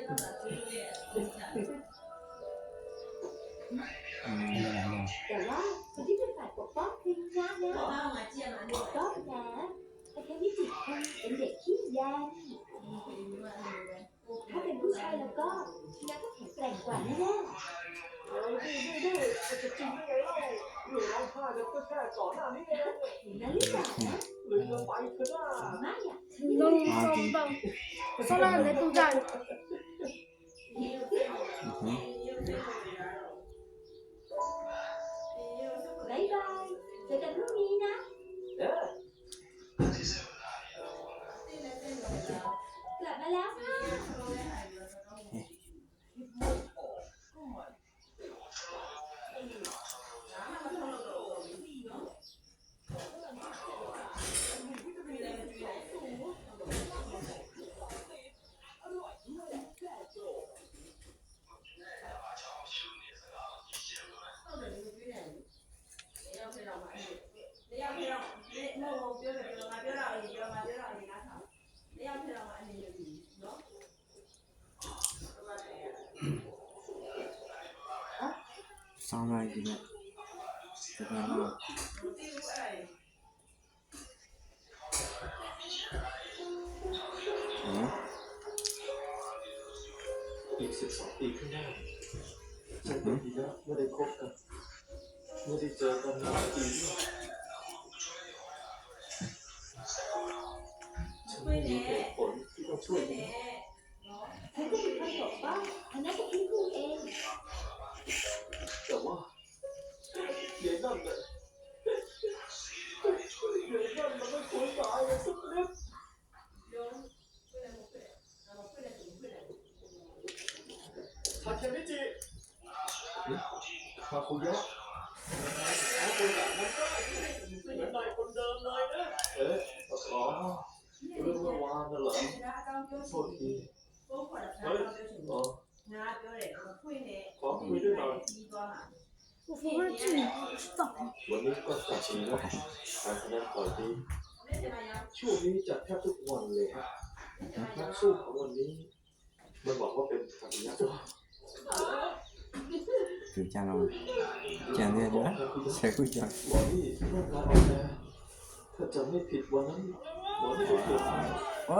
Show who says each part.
Speaker 1: แต่ว่าคนที่เป็นฝ่ายปกป้องคือน้านะก็นะแต่แค่วิจิตรเป็นเด็กขี้แยงถ้าเป็นผู้ชายแล้วก็น้าก็แข็งแกร่งกว่าแน่ๆ
Speaker 2: จะจริงได้ไงเล่าหนูร้องไห้แล้วก็แค่ก่อนหน้านี้เอง
Speaker 1: นั้นหรือเปล่านะ
Speaker 2: หรือเราไปเถอะนะ
Speaker 1: ไม่อะ
Speaker 3: Solo de tu cara.
Speaker 1: บายบายเจอกันพรุ่งนี้นะกลับมาแล้วค่ะ
Speaker 4: Xong rồi gì vậy? Thì là nó
Speaker 2: อีก12 ปีข้างหน้าฉันกับพีนะไม่ได้คบกันไม่ได้เจอกันนานปีฉันไม่มีเหตุผลที่ต้องช่วยนะ
Speaker 1: ฉันก็เป็นคนปกป้องอันนั้นก็คือครูเอง
Speaker 2: แต่ว่าเดี๋ยวนั่นเลยเดี๋ยวนั่นมันไม่ควรตายเลยสักนิดทาเคมิจิคาคุยะเอาคนแบบนั้นก็เหมือนนายคนเดิมเลยนะอ๋อเรื่องเมื่อวานน่ะเหรอโทษทีเฮ้ยขอคุยด้วยหน่อย
Speaker 3: 我不会去，知道。
Speaker 2: วันนี้ก็ตัดสินแล้วการแสดงต่อยดีช่วงนี้จัดแทบทุกวันเลยฮะนักสู้ของวันนี้มันบอกว่าเป็นคาคุยะ
Speaker 4: cứ cha nó chàng đi nữa sẽ cứ chàng
Speaker 2: หมอนี่เรื่องการออกแรงถ้าจำไม่ผิดวันนั้นหมอนี่ก็เกิด
Speaker 4: ôi